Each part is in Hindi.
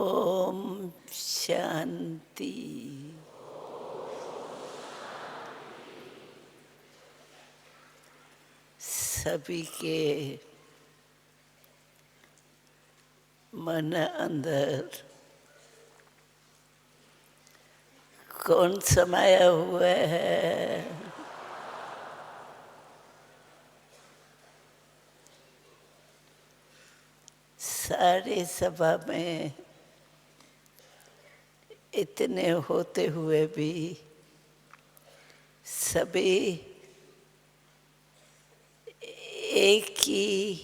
ओम शांति। सभी के मन अंदर कौन समाया हुआ है? सारे सभा में इतने होते हुए भी सभी एक ही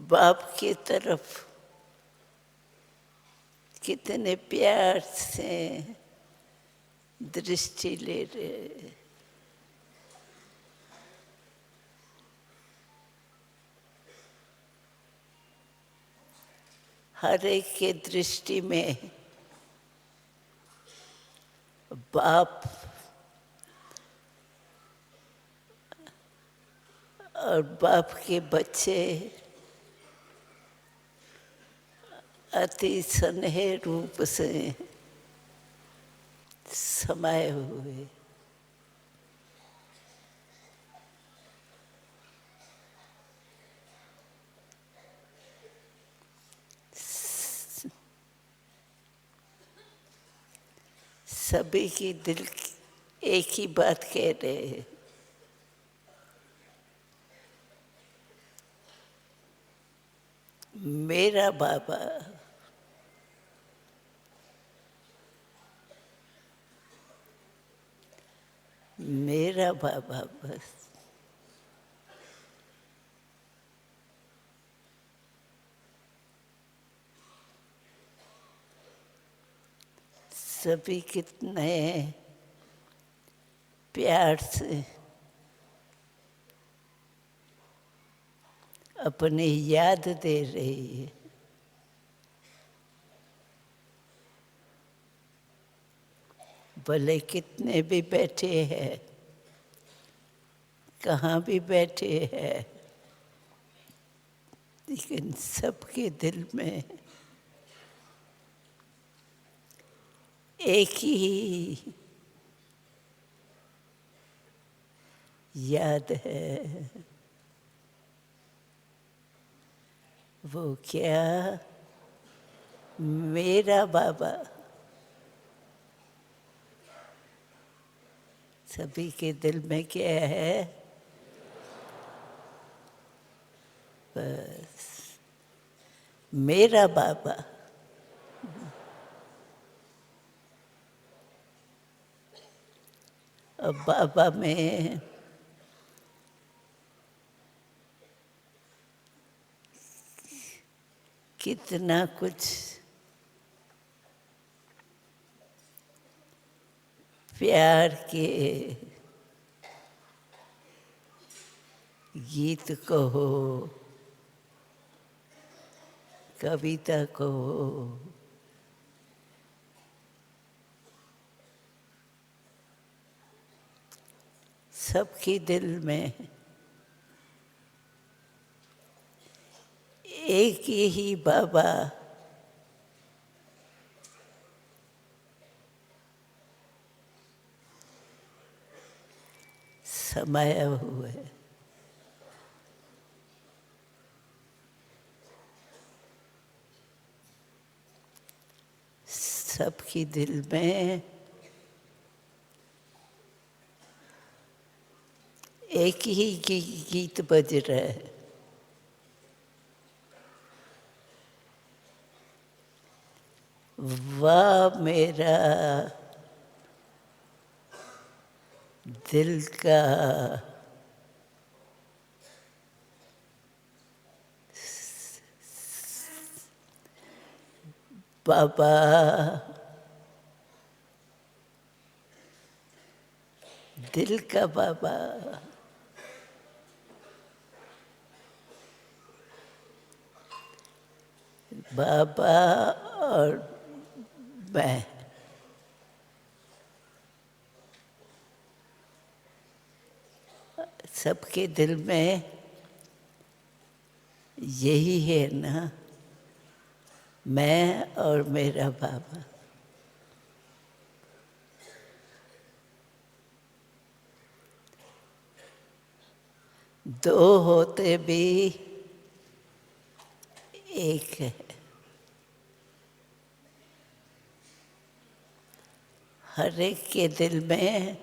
बाप की तरफ कितने प्यार से दृष्टि ले रहे। हर एक के दृष्टि में बाप और बाप के बच्चे अति स्नेह रूप से समाये हुए। सभी की दिल एक ही बात कह रहे हैं, मेरा बाबा मेरा बाबा। बस सभी कितने प्यार से अपनी याद दे रही है। भले कितने भी बैठे हैं, कहाँ भी बैठे हैं, लेकिन सबके दिल में एक ही याद है। वो क्या? मेरा बाबा। सभी के दिल में क्या है? बस मेरा बाबा। अब बाबा में कितना कुछ प्यार के गीत कहो, कविता कहो, सबके दिल में एक ही बाबा समाया हुआ है। सबके दिल में एक ही गीत बज रहा है, वाह मेरा दिल का बाबा। दिल का बाबा। बाबा और मैं सबके दिल में यही है ना, मैं और मेरा बाबा। दो होते भी एक है। हर एक के दिल में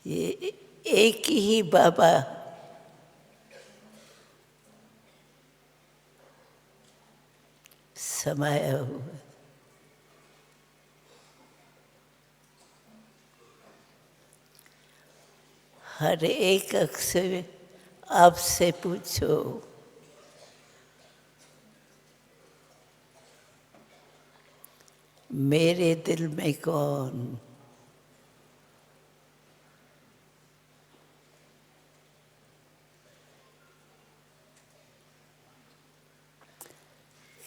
ये एक ही बाबा समाया हुआ है। हर एक अक्सर आपसे पूछो, मेरे दिल में कौन?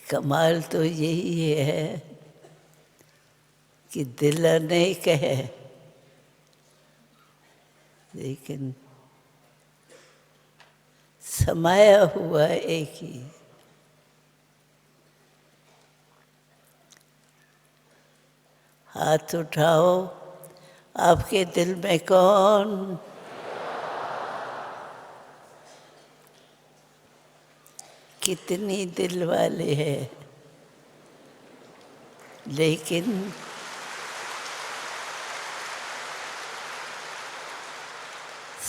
कमाल तो यही है कि दिल अनेक है, लेकिन समाया हुआ एक ही। हाथ उठाओ, आपके दिल में कौन? कितनी दिल वाले हैं, लेकिन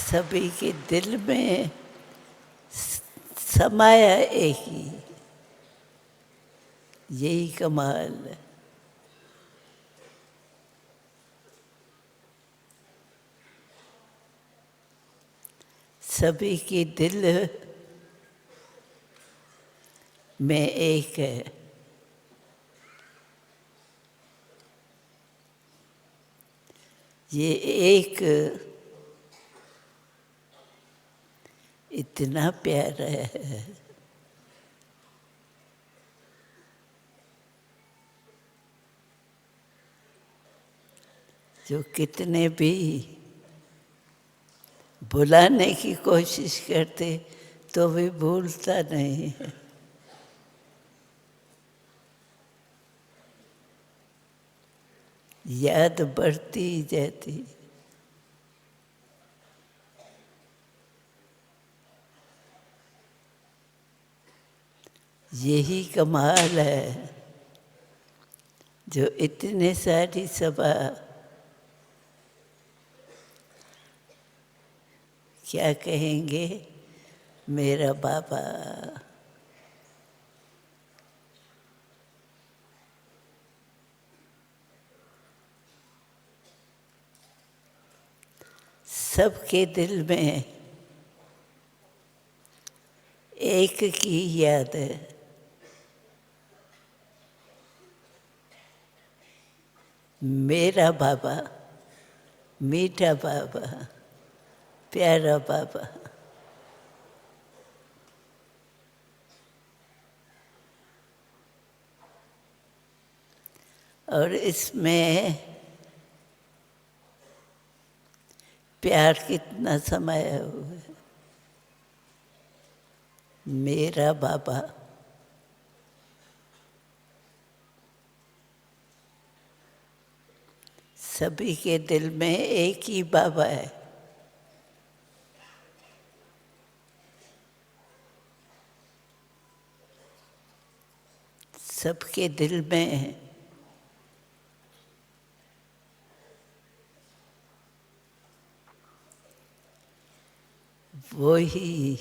सभी के दिल में समाया एक ही। यही कमाल है। सभी के दिल में एक है। ये एक इतना प्यारा है, जो कितने भी भुलाने की कोशिश करते तो भी भूलता नहीं है। याद बढ़ती ही जाती। यही कमाल है, जो इतने सारी सभा क्या कहेंगे मेरा बाबा। सबके दिल में एक की याद है। मेरा बाबा, मीठा बाबा, प्यारा बाबा। और इसमें प्यार कितना समाया हुआ है। मेरा बाबा सभी के दिल में एक ही बाबा है। सबके दिल में वो ही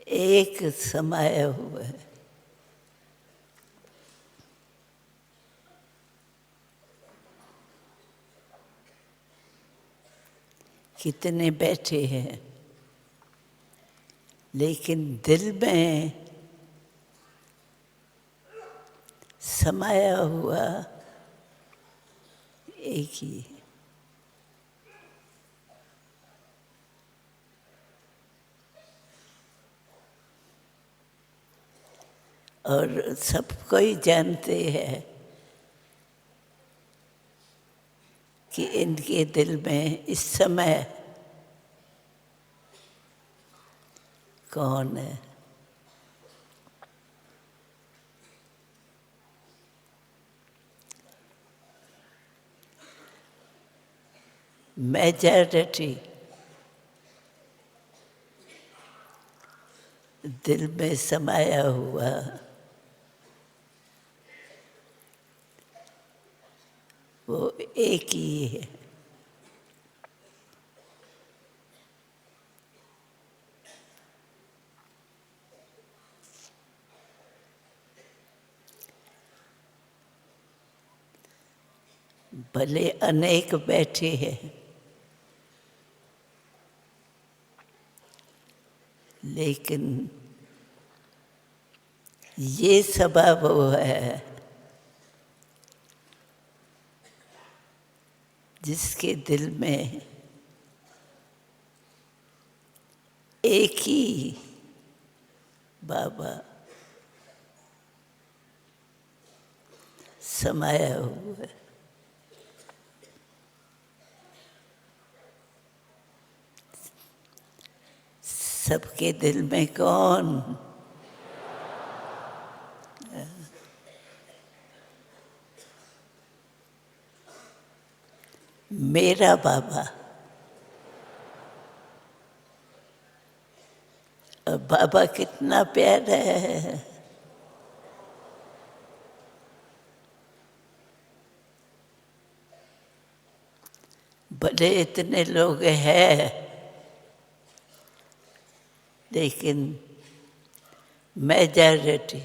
एक समाया हुआ है। कितने बैठे हैं, लेकिन दिल में समाया हुआ एक ही। और सब कोई जानते हैं कि इनके दिल में इस समय कौन है। मेजॉरिटी दिल में समाया हुआ वो एक ही है। भले अनेक बैठे हैं, लेकिन ये सभा वो है जिसके दिल में एक ही बाबा समाया हुआ है। सबके दिल में कौन? मेरा बाबा। और बाबा कितना प्यारा है। भले इतने लोग हैं, लेकिन मेजॉरिटी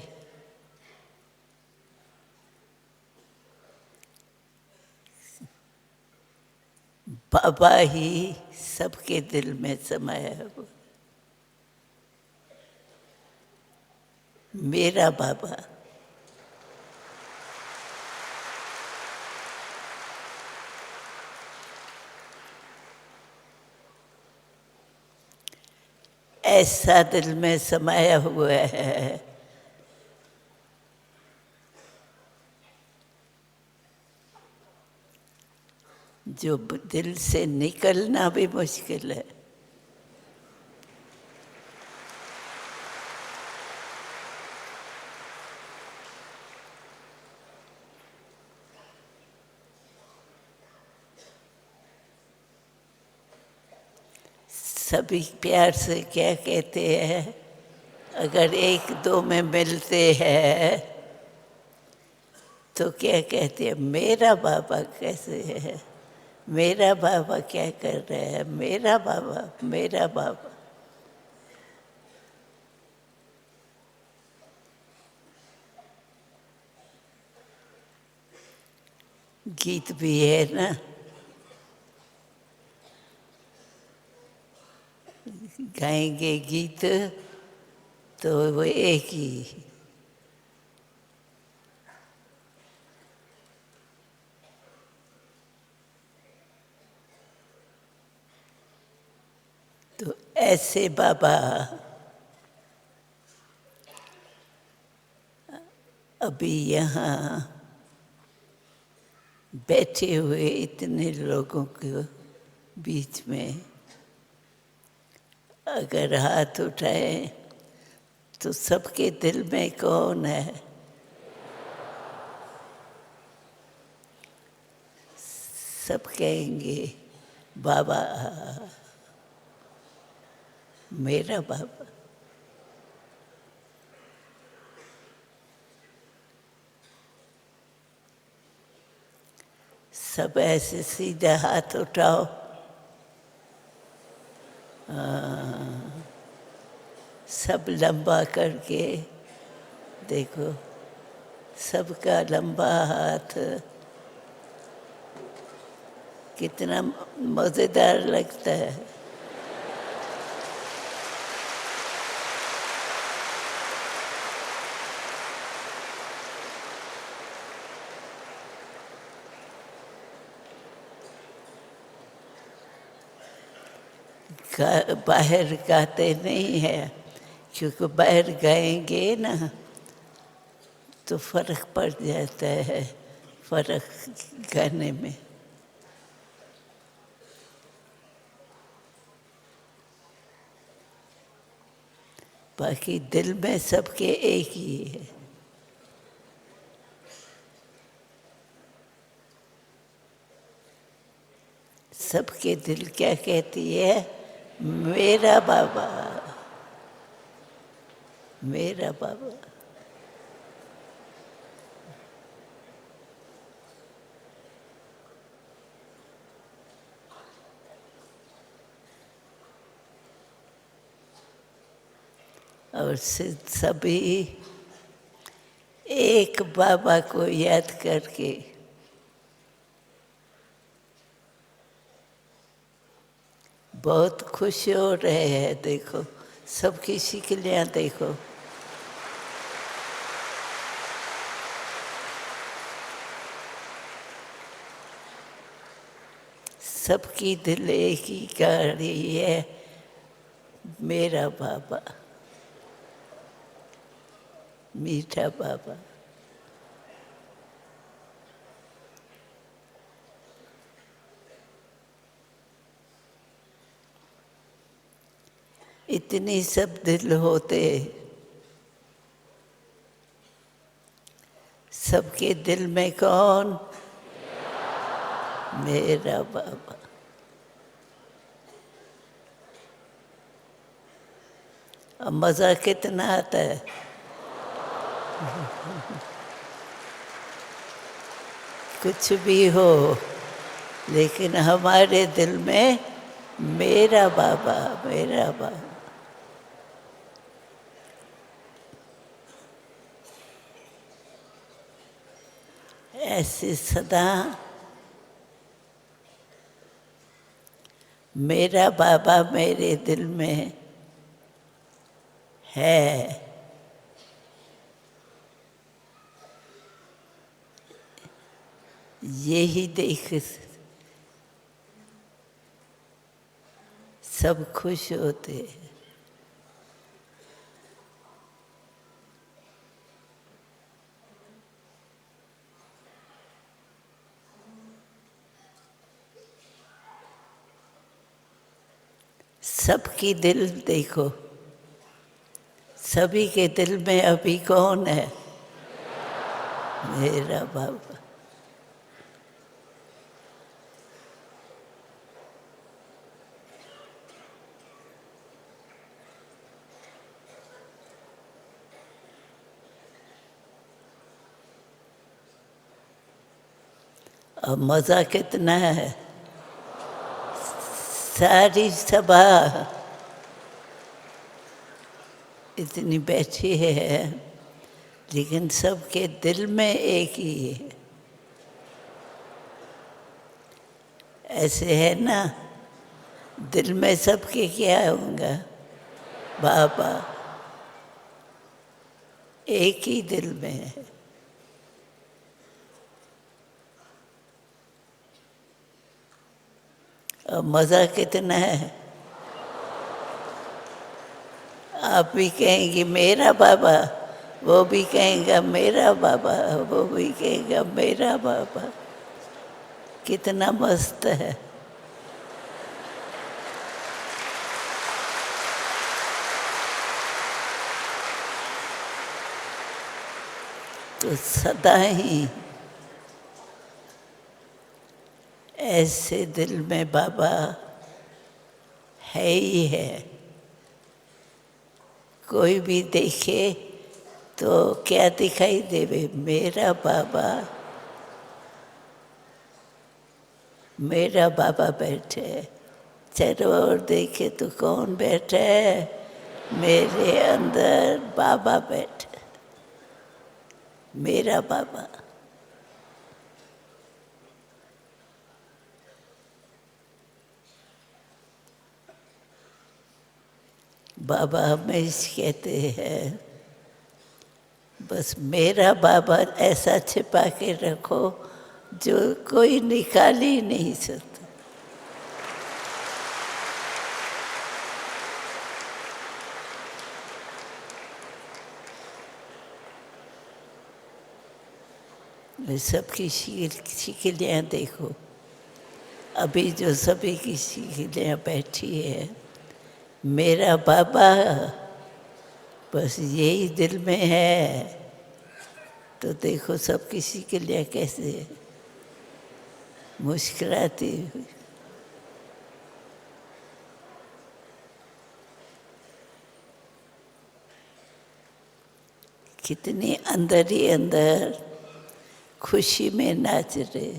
बाबा ही सबके दिल में समाया हुआ। मेरा बाबा। ऐसा दिल में समाया हुआ है जो दिल से निकलना भी मुश्किल है। सभी प्यार से क्या कहते हैं, अगर एक दो में मिलते हैं तो क्या कहते हैं, मेरा बाबा कैसे है, मेरा बाबा क्या कर रहा है, मेरा बाबा, मेरा बाबा। गीत भी है ना, गाएंगे गीत तो वो एक ही। तो ऐसे बाबा अभी यहाँ बैठे हुए इतने लोगों के बीच में अगर हाथ उठाए तो सबके दिल में कौन है? सब कहेंगे बाबा, मेरा बाबा। सब ऐसे सीधा हाथ उठाओ। सब लंबा करके देखो, सबका लंबा हाथ कितना मज़ेदार लगता है। बाहर गाते नहीं है, क्योंकि बाहर गाएंगे ना तो फर्क पड़ जाता है, फर्क गाने में। बाकी दिल में सबके एक ही है। सबके दिल क्या कहती है? मेरा बाबा, मेरा बाबा। और सभी एक बाबा को याद करके बहुत खुश हो रहे हैं। देखो सबकी शिकलियाँ देखो। सबकी दिल एक ही कह रही है, मेरा बाबा, मीठा बाबा। इतनी सब दिल होते, सबके दिल में कौन? मेरा बाबा। अब मज़ा कितना आता है। कुछ भी हो, लेकिन हमारे दिल में मेरा बाबा, मेरा बाबा। ऐसे सदा मेरा बाबा मेरे दिल में है। यही देख सब खुश होते हैं। सबकी दिल देखो, सभी के दिल में अभी कौन है? मेरा बाबा। और मज़ा कितना है। सारी सभा इतनी बैठी है, लेकिन सबके दिल में एक ही है। ऐसे है ना, दिल में सबके क्या होगा? बाबा एक ही दिल में है। और मज़ा कितना है। आप भी कहेंगे मेरा बाबा, वो भी कहेगा मेरा बाबा, वो भी कहेगा मेरा बाबा। कितना मस्त है। तो सदा ही ऐसे दिल में बाबा है ही है। कोई भी देखे तो क्या दिखाई देवे? मेरा बाबा, मेरा बाबा बैठे। चारों ओर देखे तो कौन बैठे है? मेरे अंदर बाबा बैठे, मेरा बाबा। बाबा हमेशा कहते हैं, बस मेरा बाबा ऐसा छिपा के रखो जो कोई निकाल ही नहीं सकता। सबकी शिकलियाँ देखो। अभी जो सभी की शिकलियाँ बैठी है, मेरा बाबा बस यही दिल में है, तो देखो सब किसी के लिए कैसे मुस्कुराती हुई। कितनी अंदर ही अंदर खुशी में नाच रहे।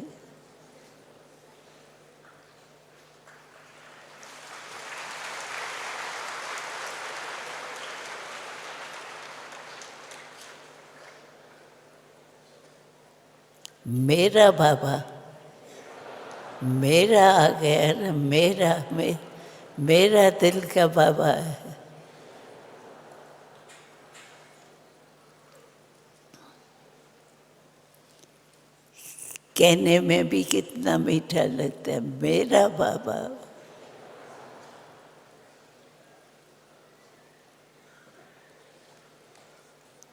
मेरा बाबा, मेरा आ गया ना, मेरा दिल का बाबा है। कहने में भी कितना मीठा लगता है, मेरा बाबा।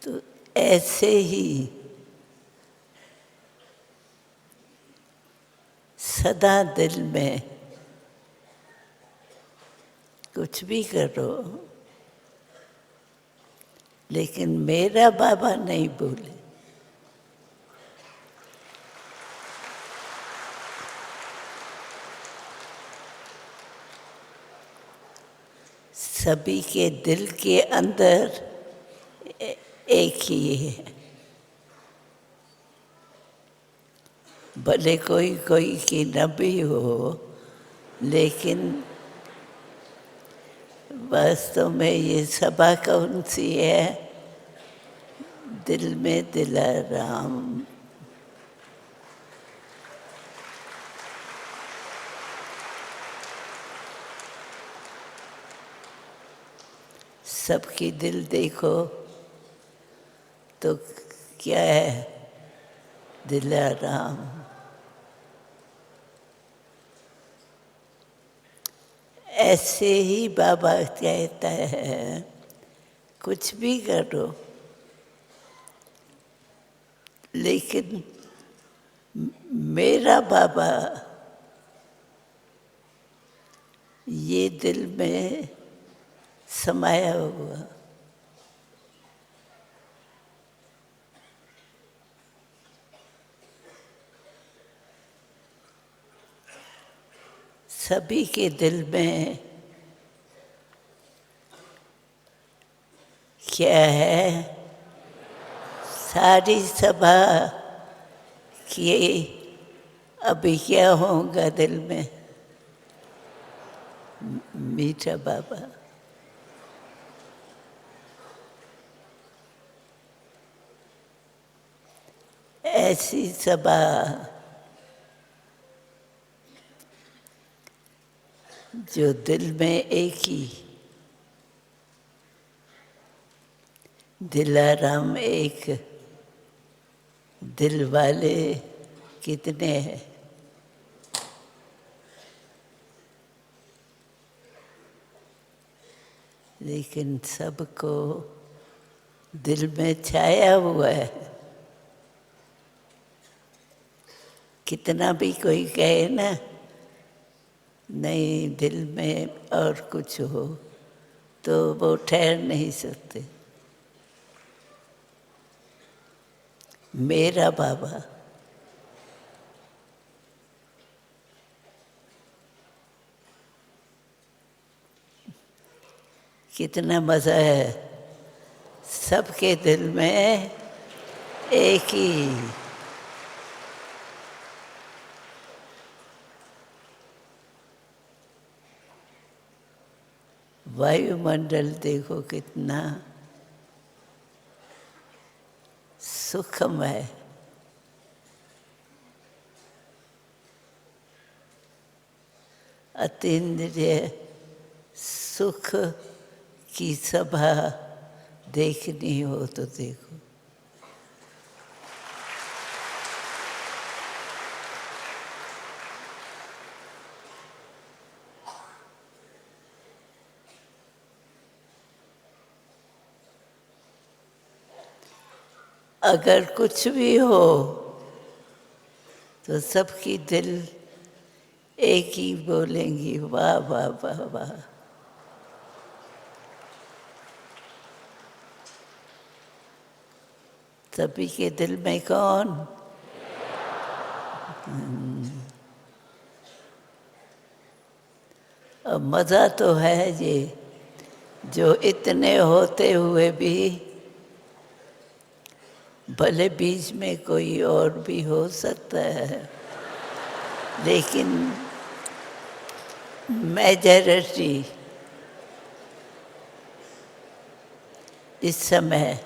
तो ऐसे ही सदा दिल में कुछ भी करो, लेकिन मेरा बाबा नहीं भूले। सभी के दिल के अंदर एक ही है। भले कोई कोई की न भी हो, लेकिन वास्तव में ये सभा कौन सी है? दिल में दिलाराम। सबकी दिल देखो तो क्या है? दिलाराम। ऐसे ही बाबा कहता है, कुछ भी करो, लेकिन मेरा बाबा ये दिल में समाया हुआ। सभी के दिल में क्या है? सारी सभा की अभी क्या होगा दिल में? मीठा बाबा। ऐसी सभा जो दिल में एक ही, दिलाराम एक, दिल वाले कितने हैं? लेकिन सबको दिल में छाया हुआ है। कितना भी कोई कहे ना, नहीं दिल में और कुछ हो, तो वो ठहर नहीं सकते। मेरा बाबा कितना मज़ा है, सबके दिल में एक ही। वायुमंडल देखो कितना सुखमय है। अतीन्द्रिय सुख की सभा देखनी हो तो देखो। अगर कुछ भी हो तो सबकी दिल एक ही बोलेंगी, वाह वाह वाह वाह। सभी के दिल में कौन? और मज़ा तो है ये, जो इतने होते हुए भी भले बीच में कोई और भी हो सकता है, लेकिन मेजॉरिटी इस समय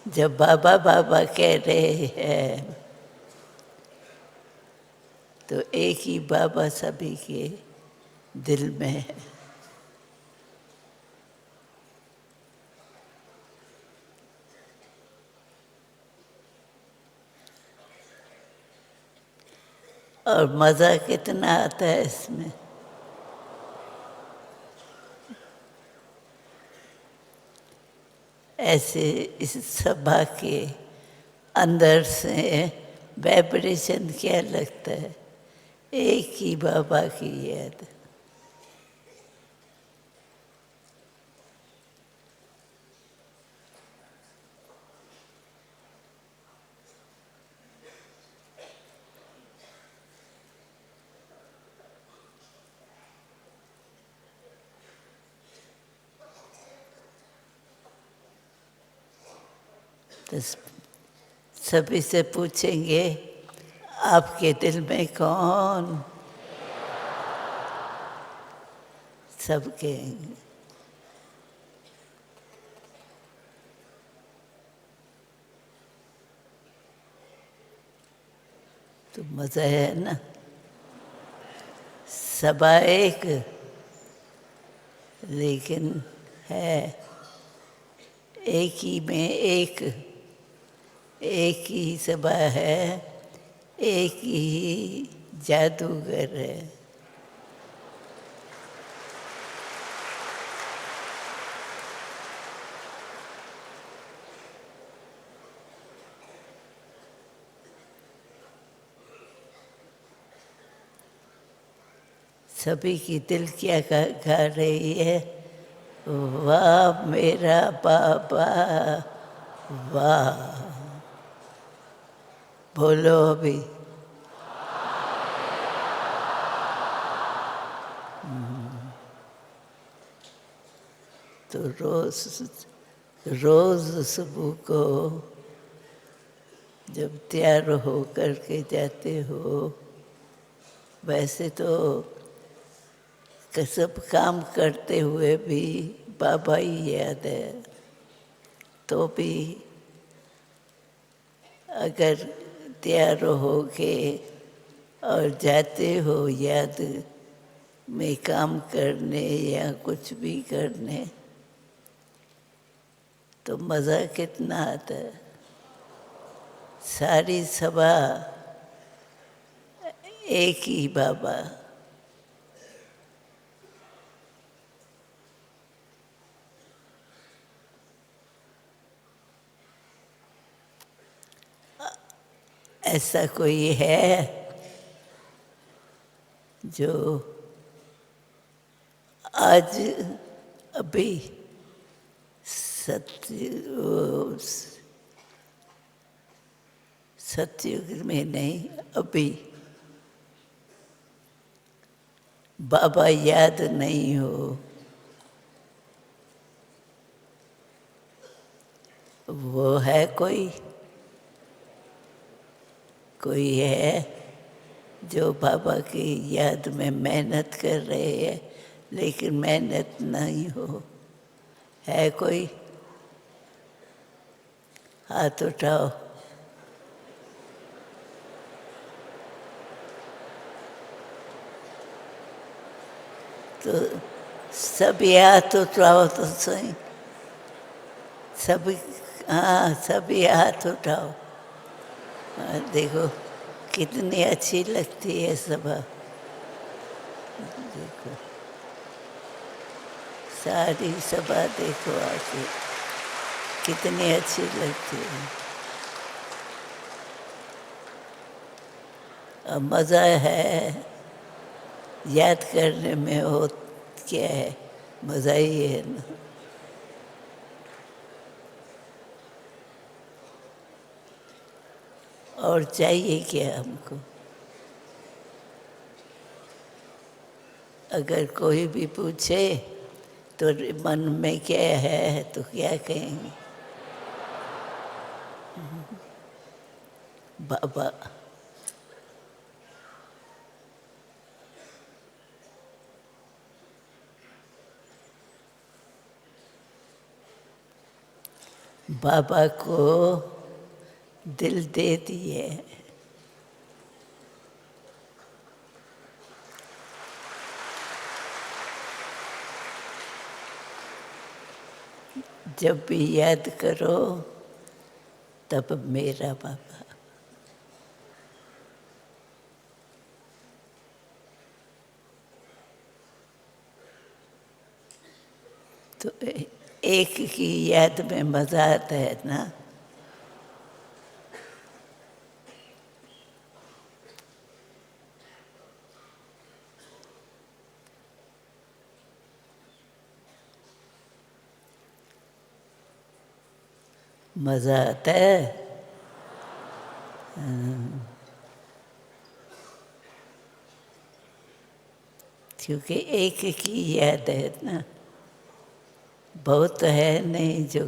जब बाबा बाबा कह रहे हैं तो एक ही बाबा सभी के दिल में है। और मज़ा कितना आता है इसमें। ऐसे इस सभा के अंदर से वाइब्रेशन क्या लगता है? एक ही बाबा की याद। तो सभी से पूछेंगे आपके दिल में कौन? सब कहेंगे। तो मज़ा है ना। सभा एक, लेकिन है एक ही में एक ही सभा है, एक ही जादूगर है। सभी की दिल क्या गा रही है? वाह मेरा बाबा वाह। बोलो अभी। तो रोज सुबह को जब तैयार हो करके जाते हो, वैसे तो सब काम करते हुए भी बाबा ही याद है, तो भी अगर तैयार हो के और जाते हो याद में काम करने या कुछ भी करने, तो मज़ा कितना आता है। सारी सभा एक ही बाबा। ऐसा कोई है जो आज अभी सतयुग में नहीं, अभी बाबा याद नहीं हो? वो है कोई है जो बाबा की याद में मेहनत कर रहे हैं, लेकिन मेहनत नहीं हो? है कोई? हाथ उठाओ। तो सभी हाथ उठाओ तो सही। सभी, हाँ सभी हाथ उठाओ। देखो कितनी अच्छी लगती है सभा। देखो सारी सभा देखो आके कितनी अच्छी लगती है। और मज़ा है याद करने में। हो क्या है? मज़ा ही है ना। और चाहिए क्या हमको? अगर कोई भी पूछे तो मन में क्या है तो क्या कहेंगे? बाबा। बाबा को दिल दे दिए। जब भी याद करो तब मेरा बाबा। तो एक की याद में मजा आता है ना। मजा आता है। क्योंकि एक की याद है ना, बहुत है नहीं जो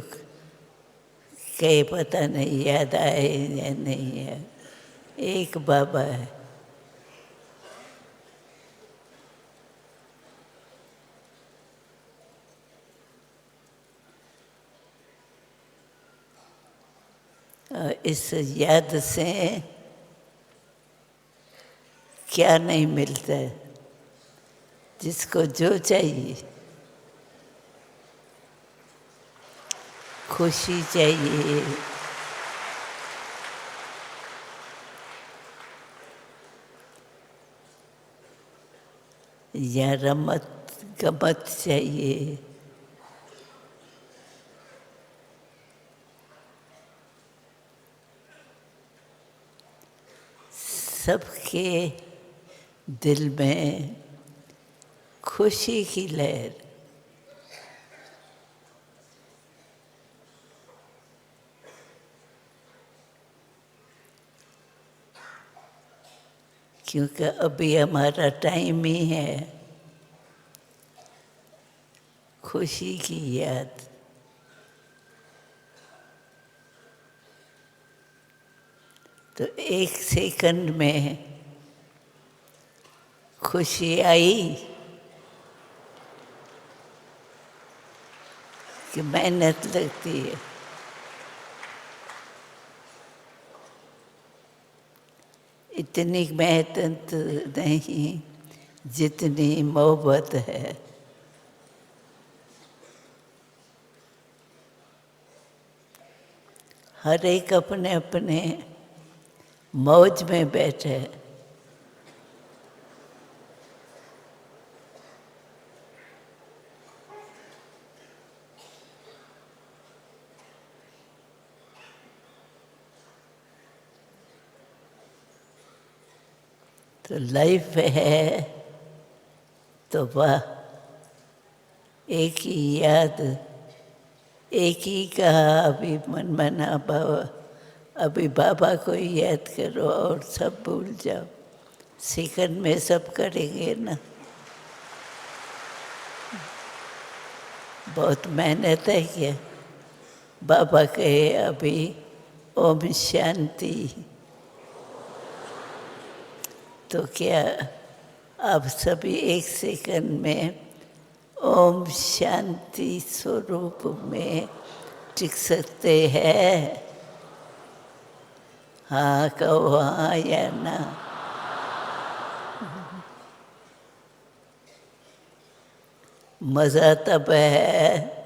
कहीं पता नहीं याद आए या नहीं है। एक बाबा है। और इस याद से क्या नहीं मिलता है? जिसको जो चाहिए, खुशी चाहिए, या रमत गमत चाहिए, सबके दिल में खुशी की लहर। क्योंकि अभी हमारा टाइम ही है खुशी की याद। तो एक सेकंड में खुशी आई कि मेहनत लगती है। इतनी मेहनत नहीं जितनी मोहब्बत है। हर एक अपने अपने मौज में बैठे। तो लाइफ है तो वाह, एक ही याद, एक ही कहा अभी मन मना बाबा। अभी बाबा को ही याद करो और सब भूल जाओ। सेकंड में सब करेंगे ना। बहुत मेहनत है क्या? बाबा कहे अभी ओम शांति, तो क्या आप सभी एक सेकंड में ओम शांति स्वरूप में टिक सकते हैं? हाँ कहो, हाँ या ना। मज़ा तब है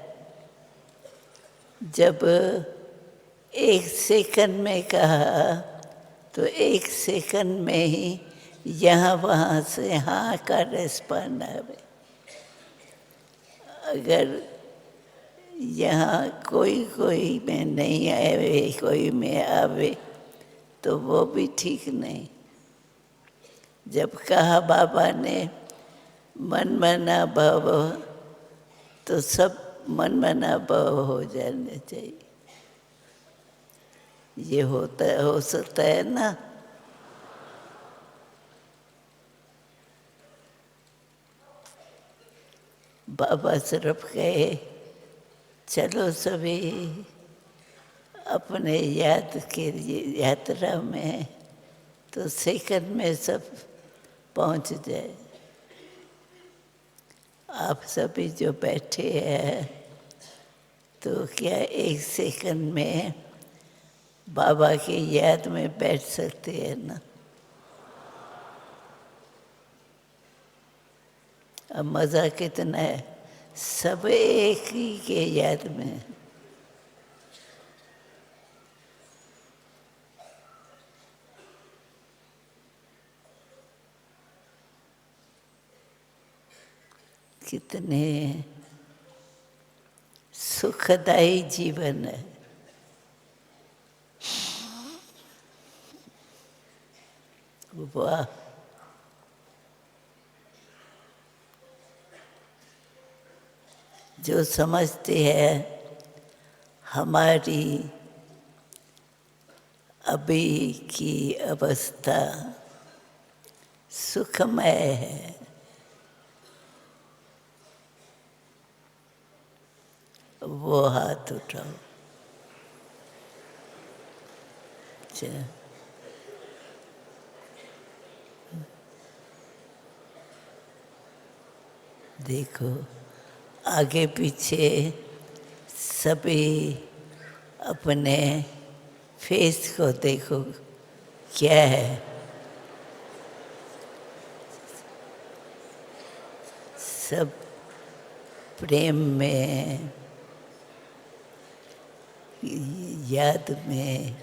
जब एक सेकंड में कहा तो एक सेकंड में ही यहाँ वहाँ से हाँ का रेस्पॉन्ड आवे। अगर यहाँ कोई कोई में नहीं आवे, कोई में आवे तो वो भी ठीक नहीं। जब कहा बाबा ने मन मना भाव, तो सब मन मना भाव हो जाने चाहिए। ये होता है, हो सकता है ना। बाबा सिर्फ कहे चलो सभी अपने याद के यात्रा में, तो सेकंड में सब पहुंच जाए। आप सभी जो बैठे हैं, तो क्या एक सेकंड में बाबा की याद में बैठ सकते हैं ना। अब मज़ा कितना है, सब एक ही के याद में। कितने सुखदायी जीवन है। वाह, जो समझते हैं हमारी अभी की अवस्था सुखमय है, वो हाथ उठाओ। अच्छा, देखो आगे पीछे सभी अपने फेस को देखो, क्या है। सब प्रेम में, याद में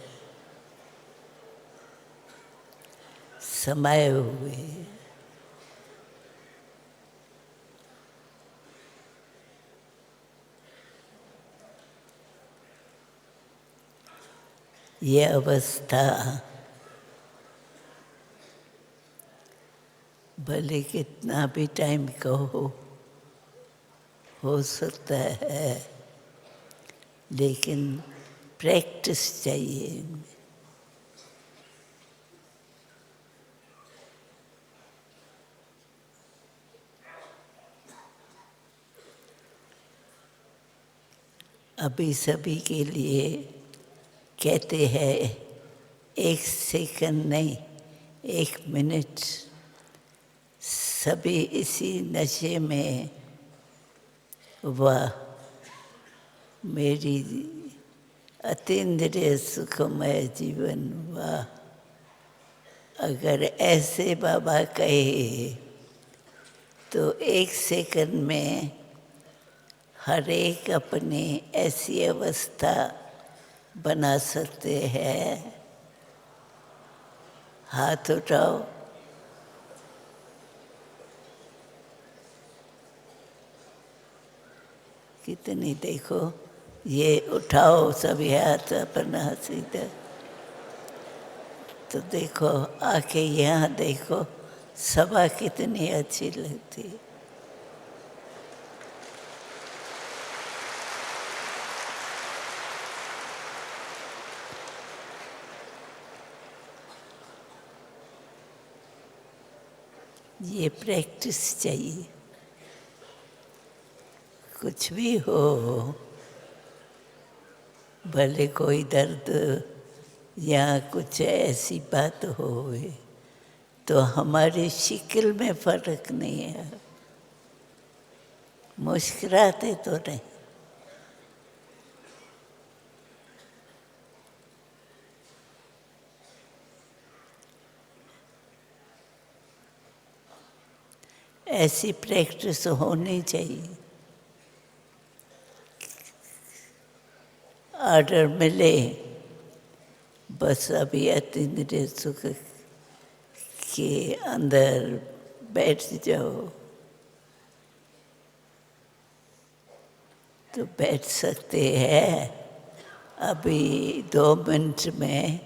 समाये हुए। ये अवस्था भले कितना भी टाइम का हो सकता है, लेकिन प्रैक्टिस चाहिए। अभी सभी के लिए कहते हैं, एक सेकंड नहीं, एक मिनट, सभी इसी नशे में। वाह, मेरी अतीन्द्रिय सुखमय जीवन। वाह, अगर ऐसे बाबा कहे तो एक सेकंड में हर एक अपनी ऐसी अवस्था बना सकते हैं। हाथ उठाओ। कितनी देखो, ये उठाओ सभी हाथ अपना सीधा। तो देखो आके यहाँ देखो, सभा कितनी अच्छी लगती है। ये प्रैक्टिस चाहिए। कुछ भी हो, भले कोई दर्द या कुछ ऐसी बात हो, तो हमारी शिकल में फर्क नहीं है। मुस्कुराते तो नहीं। ऐसी प्रैक्टिस होनी चाहिए। ऑर्डर मिले, बस अभी अतीन्द्रिय सुख के अंदर बैठ जाओ, तो बैठ सकते हैं। अभी 2 मिनट में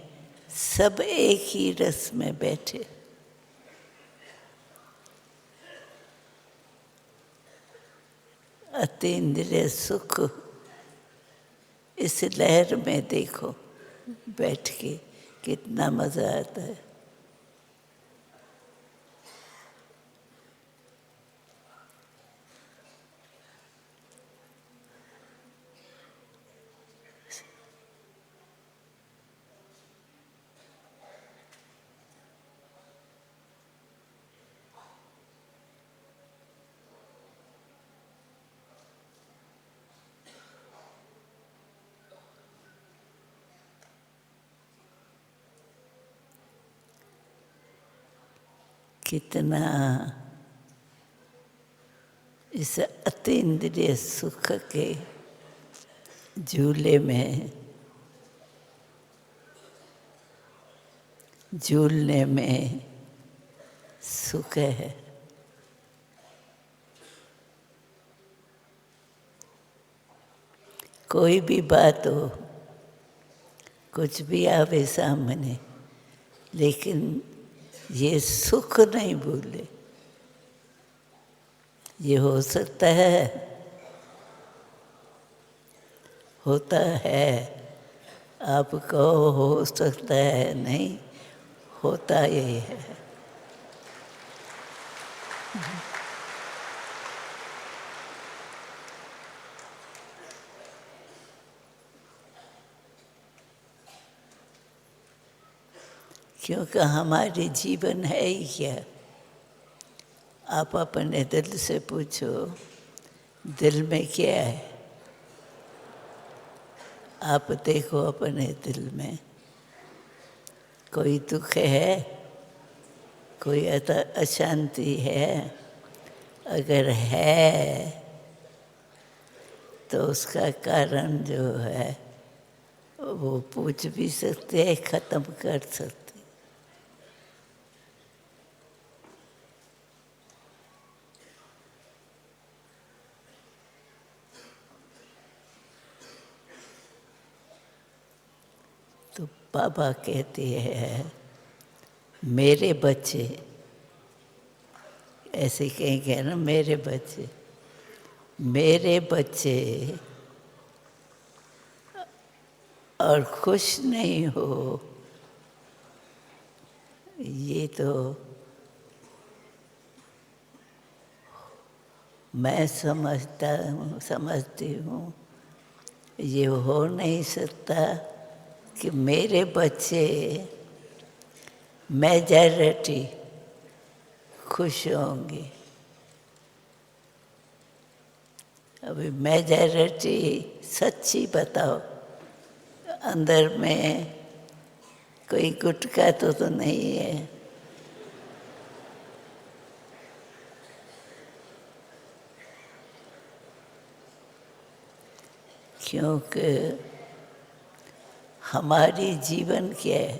सब एक ही रस में बैठे। अतीन्द्रिय सुख इस लहर में देखो। बैठ के कितना मज़ा आता है। कितना इस अतीन्द्रिय सुख के झूले में झूलने में सुख है। कोई भी बात हो, कुछ भी आवे सामने, लेकिन ये सुख नहीं भूले। ये हो सकता है, होता है, आप कहो हो सकता है, नहीं होता ये है। क्योंकि हमारे जीवन है ही क्या। आप अपने दिल से पूछो, दिल में क्या है। आप देखो अपने दिल में कोई दुख है, कोई अशांति है। अगर है तो उसका कारण जो है वो पूछ भी सकते हैं, ख़त्म कर सकते। तो बाबा कहते हैं मेरे बच्चे, ऐसे कहेंगे ना, मेरे बच्चे, मेरे बच्चे और खुश नहीं हो, ये तो मैं समझती हूँ ये हो नहीं सकता कि मेरे बच्चे मेजॉरिटी खुश होंगे। अभी मेजॉरिटी सच्ची बताओ, अंदर में कोई गुटका तो नहीं है। क्योंकि हमारी जीवन क्या है,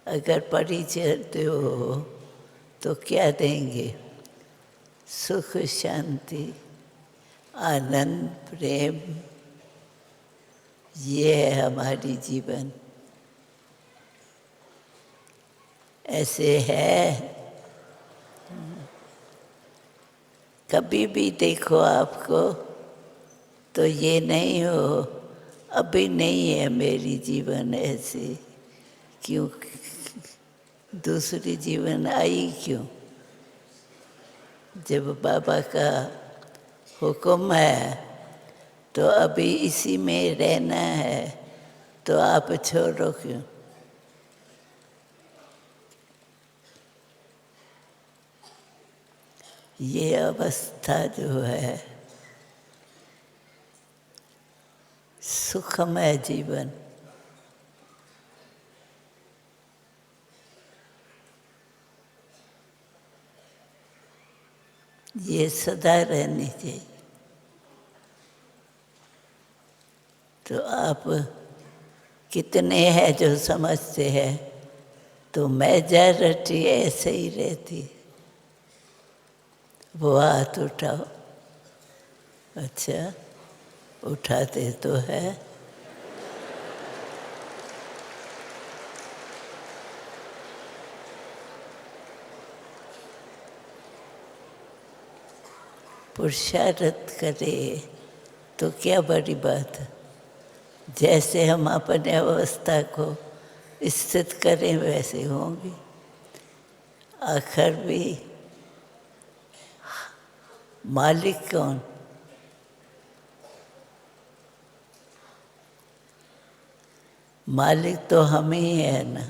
अगर परिचय दो तो क्या देंगे? सुख, शांति, आनंद, प्रेम, ये है हमारी जीवन। ऐसे है, कभी भी देखो आपको तो ये नहीं हो अभी नहीं है मेरी जीवन ऐसी, क्यों दूसरी जीवन आई क्यों? जब बाबा का हुक्म है तो अभी इसी में रहना है, तो आप छोड़ो क्यों? ये अवस्था जो है सुखमय जीवन, ये सदा रहनी चाहिए। तो आप कितने हैं जो समझते हैं, तो मेजॉरिटी ऐसे ही रहती। वो हाथ उठाओ। अच्छा, उठाते तो है। पुरुषार्थ करे तो क्या बड़ी बात है। जैसे हम अपने अवस्था को स्थित करें वैसे होंगी। आखिर भी मालिक कौन? मालिक तो हम ही है ना।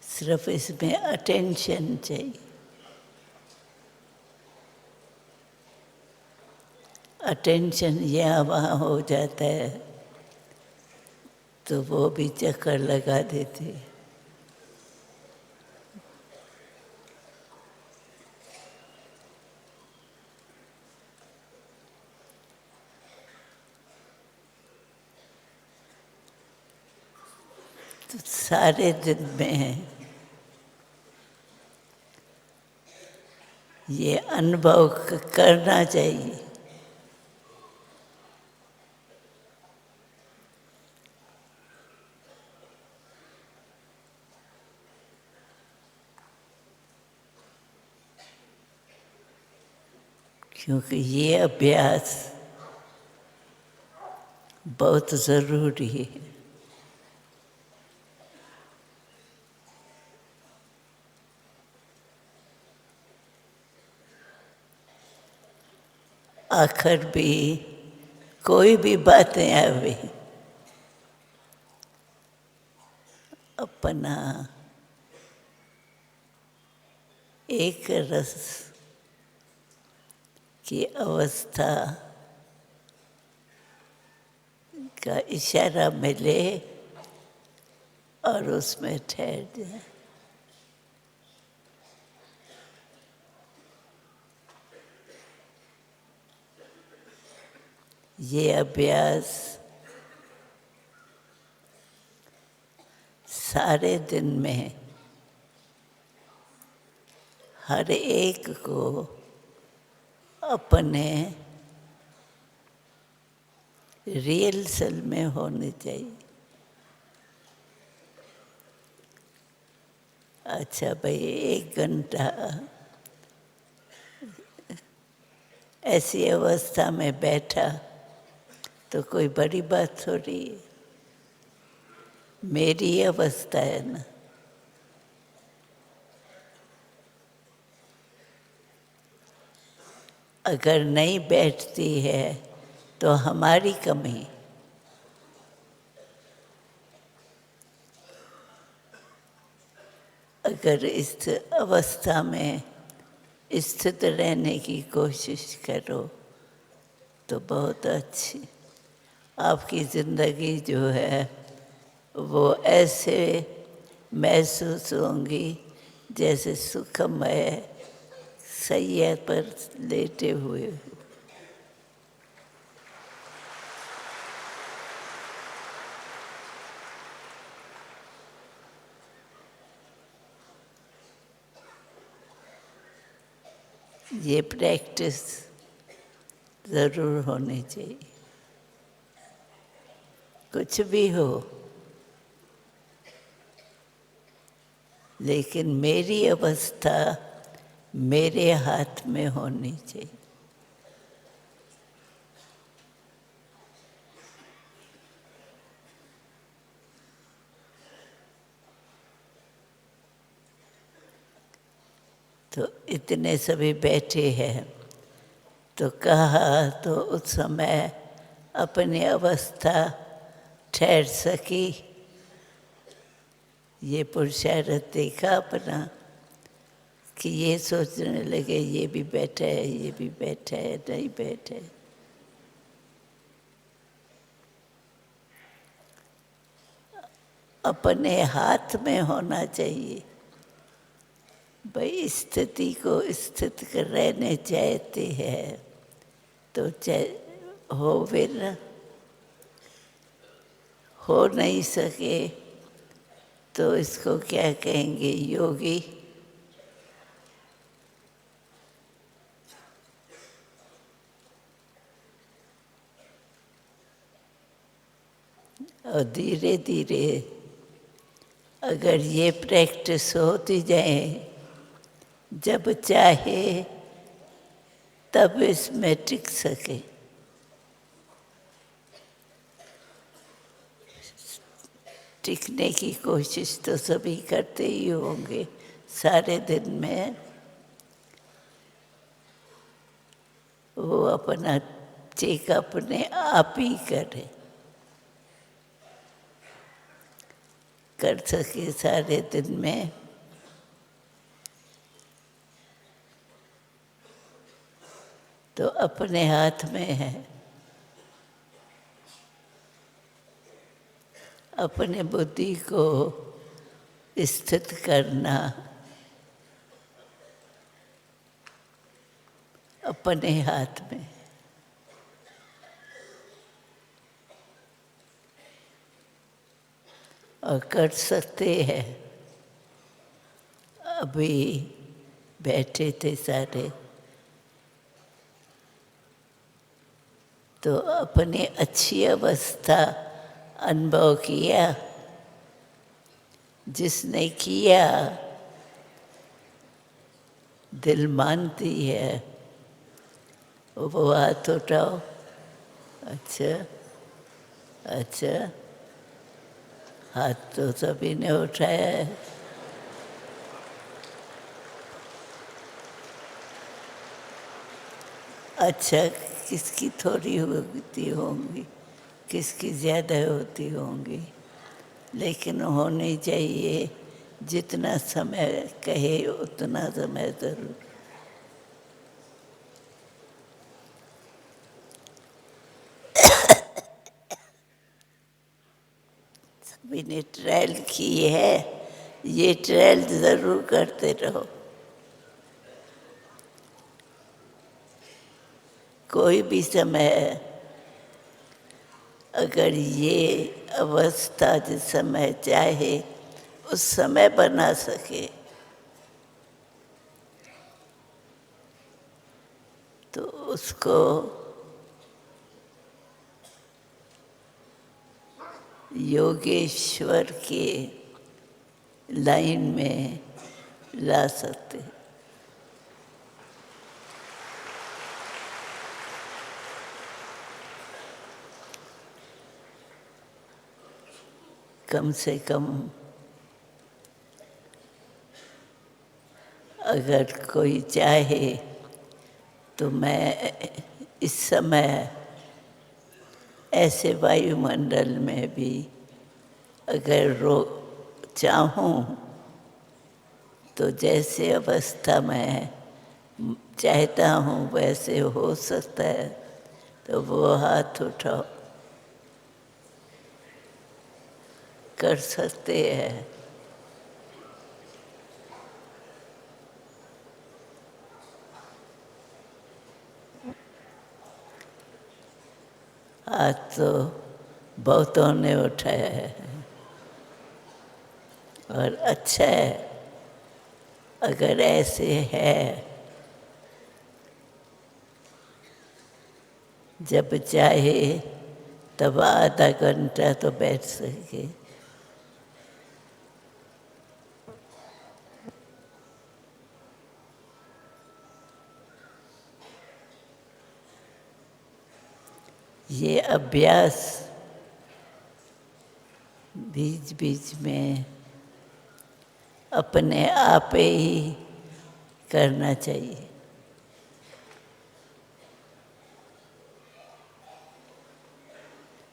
सिर्फ इसमें अटेंशन चाहिए। अटेंशन यहाँ वहाँ हो जाता है तो वो भी चक्कर लगा देती है। तो सारे दिन में ये अनुभव करना चाहिए। क्योंकि ये अभ्यास बहुत ज़रूरी है। आखिर भी कोई भी बातें आवे, अपना एक रस की अवस्था का इशारा मिले और उसमें ठहर जाए। ये अभ्यास सारे दिन में हर एक को अपने रियल सेल में होनी चाहिए। अच्छा भाई, 1 घंटा ऐसी अवस्था में बैठा तो कोई बड़ी बात थोड़ी है। मेरी अवस्था है ना। अगर नहीं बैठती है तो हमारी कमी। अगर इस अवस्था में स्थित रहने की कोशिश करो तो बहुत अच्छी आपकी ज़िंदगी जो है वो ऐसे महसूस होंगी जैसे सुखमय सैया पर लेटे हुए हो। ये प्रैक्टिस ज़रूर होनी चाहिए। कुछ भी हो, लेकिन मेरी अवस्था मेरे हाथ में होनी चाहिए। तो इतने सभी बैठे हैं तो कहा तो उस समय अपनी अवस्था ठहर सकी। ये पुरुषार्थ देखा अपना कि ये सोचने लगे ये भी बैठा है, ये भी बैठा है, नहीं बैठा है। अपने हाथ में होना चाहिए। भाई स्थिति को स्थित कर रहने चाहते हैं तो हो फिर हो नहीं सके तो इसको क्या कहेंगे, योगी। और धीरे धीरे अगर ये प्रैक्टिस होती जाए, जब चाहे तब इसमें टिक सके। टिकने की कोशिश तो सभी करते ही होंगे सारे दिन में। वो अपना चेक अपने आप ही करे, कर सके सारे दिन में। तो अपने हाथ में है, अपने बुद्धि को स्थित करना अपने हाथ में। और कर सकते हैं। अभी बैठे थे सारे, तो अपनी अच्छी अवस्था अनुभव किया। जिसने किया दिल मानती है, वो हाथ उठाओ। अच्छा अच्छा, हाथ तो सभी ने उठाया है। अच्छा, किसकी थोड़ी होती होंगी, किसकी ज़्यादा होती होंगी, लेकिन होनी चाहिए। जितना समय कहे उतना समय ज़रूर। सभी ने ट्रायल की है, ये ट्रायल ज़रूर करते रहो। कोई भी समय अगर ये अवस्था जिस समय चाहे उस समय बना सके, तो उसको योगेश्वर के लाइन में ला सकते। कम से कम अगर कोई चाहे तो मैं इस समय ऐसे वायुमंडल में भी अगर चाहूँ तो जैसे अवस्था में चाहता हूँ वैसे हो सकता है। तो वो हाथ उठाओ, कर सकते हैं। हाथ तो बहुतों ने उठाया है और अच्छा है। अगर ऐसे है, जब चाहे तब आधा घंटा तो बैठ सके। ये अभ्यास बीच बीच में अपने आप ही करना चाहिए।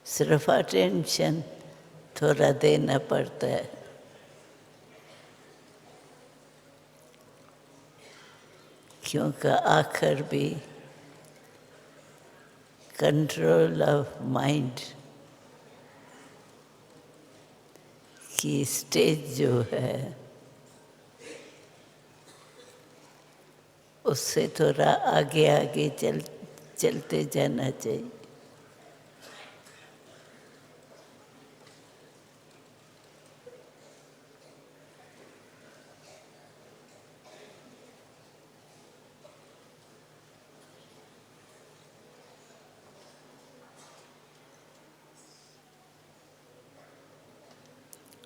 सिर्फ अटेंशन थोड़ा देना पड़ता है। क्योंकि आखिर भी कंट्रोल ऑफ माइंड की स्टेज जो है उससे थोड़ा आगे आगे चलते जाना चाहिए।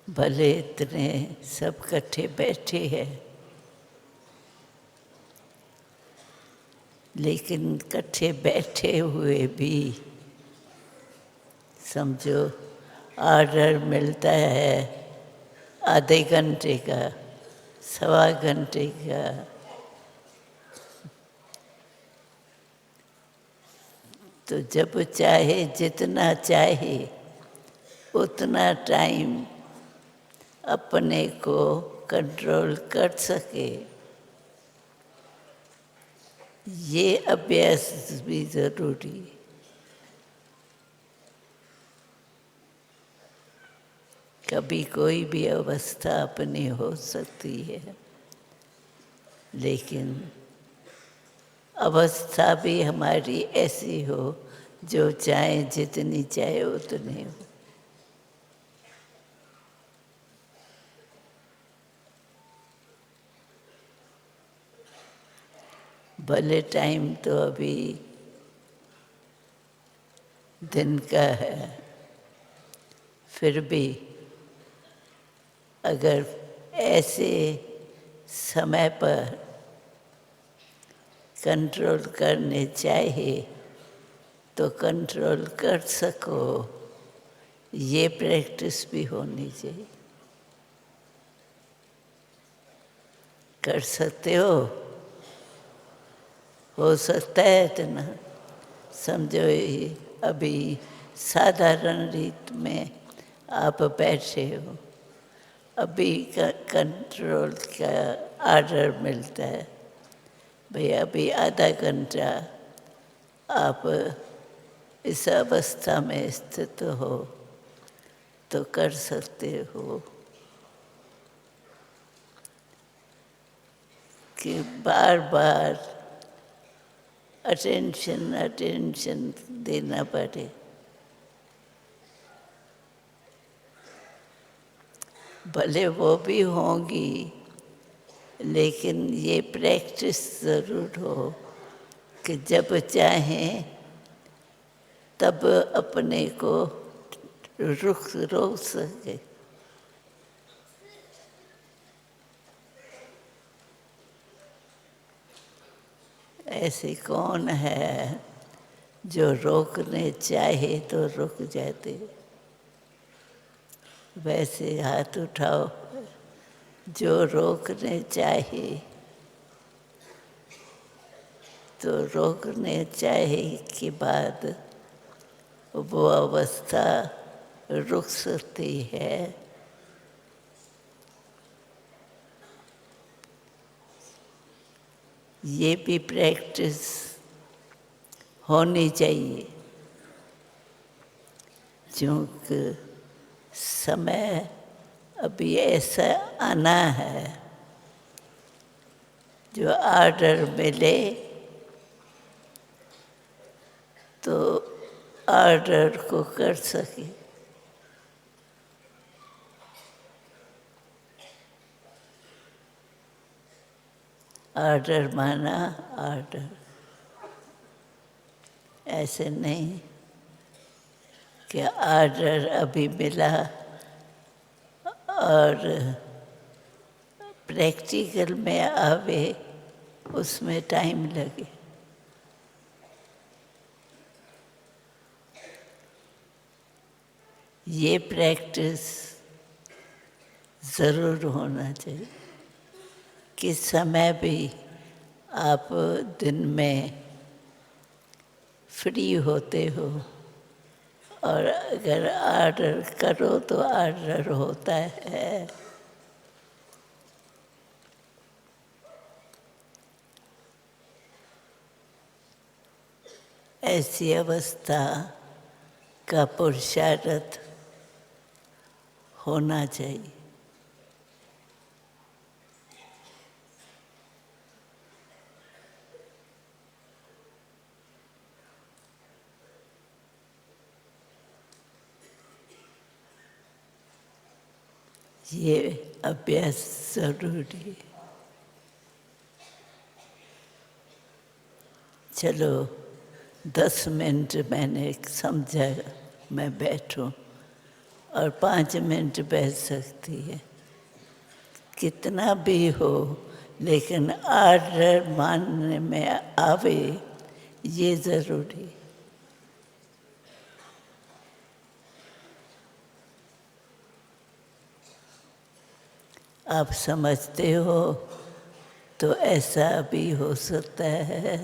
भले इतने सब इकट्ठे बैठे हैं, लेकिन इकट्ठे बैठे हुए भी समझो ऑर्डर मिलता है आधे घंटे का, सवा घंटे का, तो जब चाहे जितना चाहे उतना टाइम अपने को कंट्रोल कर सके, ये अभ्यास भी जरूरी है। कभी कोई भी अवस्था अपनी हो सकती है, लेकिन अवस्था भी हमारी ऐसी हो जो चाहे जितनी चाहे उतनी हो। भले टाइम तो अभी दिन का है, फिर भी अगर ऐसे समय पर कंट्रोल करने चाहिए तो कंट्रोल कर सको, ये प्रैक्टिस भी होनी चाहिए। कर सकते हो सकता है इतना। समझो ये अभी साधारण रीत में आप बैठे हो, अभी कंट्रोल का ऑर्डर मिलता है, भाई अभी आधा घंटा आप इस अवस्था में स्थित हो तो कर सकते हो कि बार बार अटेंशन देना पड़े। भले वो भी होंगी, लेकिन ये प्रैक्टिस ज़रूर हो कि जब चाहें तब अपने को रोक सके। ऐसे कौन है जो रोकने चाहे तो रुक जाते? वैसे हाथ उठाओ जो रोकने चाहे, तो रोकने चाहे के बाद वो अवस्था रुक सकती है। ये भी प्रैक्टिस होनी चाहिए, क्योंकि समय अभी ऐसा आना है जो ऑर्डर मिले तो ऑर्डर को कर सके। ऑर्डर माना ऑर्डर, ऐसे नहीं कि ऑर्डर अभी मिला और प्रैक्टिकल में आवे उसमें टाइम लगे। ये प्रैक्टिस ज़रूर होना चाहिए कि समय भी आप दिन में फ्री होते हो और अगर ऑर्डर करो तो ऑर्डर होता है। ऐसी अवस्था का पुरुषार्थ होना चाहिए। ये अभ्यास जरूरी है। चलो 10 मिनट मैंने समझा, मैं बैठूं और 5 मिनट बैठ सकती है, कितना भी हो, लेकिन आर्डर मानने में आवे ये ज़रूरी। आप समझते हो तो ऐसा भी हो सकता है।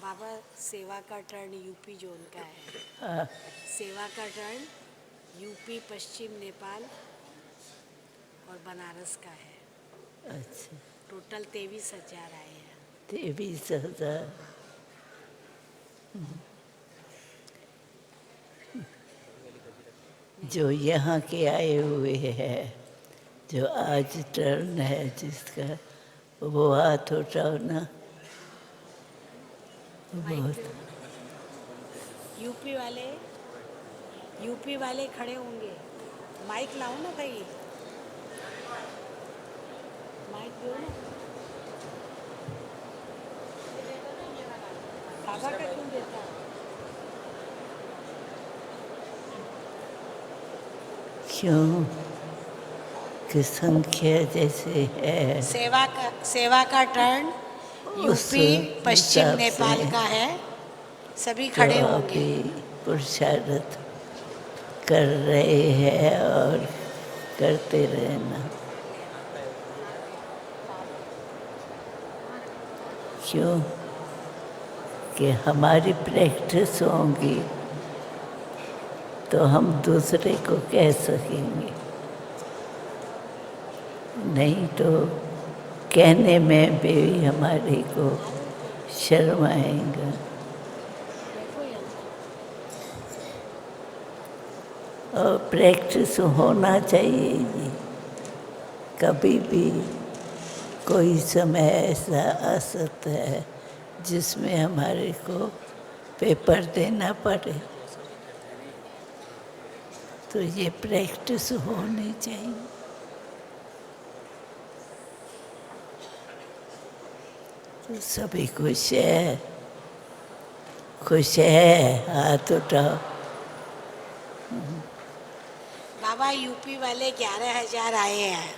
बाबा सेवा का टर्न यूपी जोन का है। हाँ, सेवा का टर्न यूपी, पश्चिम नेपाल और बनारस का है। अच्छा, टोटल 23,000 आए हैं। 23,000। जो यहाँ के आए हुए हैं, जो आज टर्न है जिसका, वो हाथ उठाओ ना। बहुत यूपी वाले खड़े होंगे। माइक लाओ ना भाई, माइक दो ना। बाबा का क्यों देता है? क्यों कि संख्या जैसे है सेवा का टर्न उस यूपी, पश्चिम हिसाब नेपाल से का है। सभी तो खड़े होंगे। अभी पुरुषार्थ कर रहे हैं और करते रहना। क्यों कि हमारी प्रैक्टिस होगी तो हम दूसरे को कह सकेंगे, नहीं तो कहने में भी हमारे को शर्म आएगा। और प्रैक्टिस होना चाहिए जी। कभी भी कोई समय ऐसा आ सकता है जिसमें हमारे को पेपर देना पड़े, तो ये प्रैक्टिस होनी चाहिए। तो सभी खुश है? खुश है? हाथ उठाओ। बाबा यूपी वाले 11,000 आए हैं।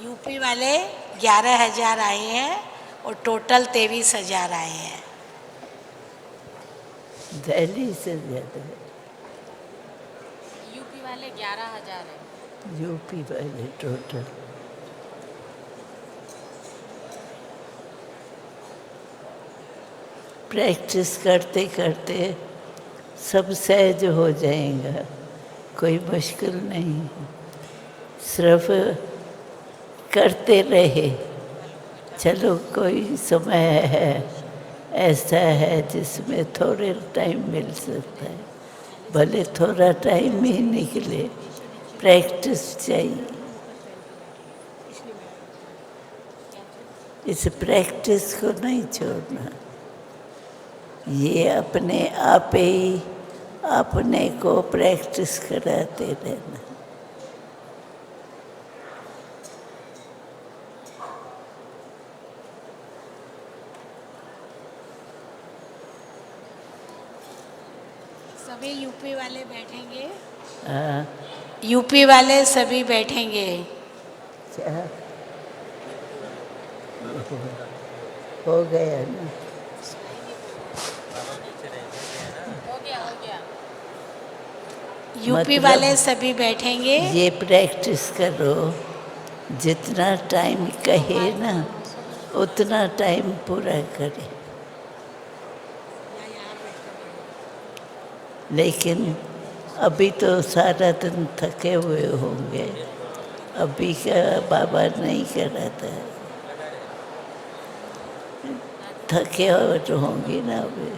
यूपी वाले 11,000 आए हैं और टोटल 23,000 आए हैं। दिल्ली से ज़्यादा है। यूपी वाले 11,000 है। यूपी वाले टोटल। प्रैक्टिस करते करते सब सहज हो जाएगा, कोई मुश्किल नहीं है। सिर्फ करते रहे। चलो कोई समय है ऐसा है जिसमें थोड़े टाइम मिल सकता है, भले थोड़ा टाइम ही निकले, प्रैक्टिस चाहिए। इस प्रैक्टिस को नहीं छोड़ना। ये अपने आप ही अपने को प्रैक्टिस कराते रहना। सभी यूपी वाले बैठेंगे। हाँ, यूपी वाले सभी बैठेंगे। क्या हो गया ना? यूपी मतलब वाले सभी बैठेंगे। ये प्रैक्टिस करो, जितना टाइम कहे ना उतना टाइम पूरा करें। लेकिन अभी तो सारा दिन थके हुए होंगे, अभी का बाबा नहीं कर रहा था। थके हुए होंगे ना अभी,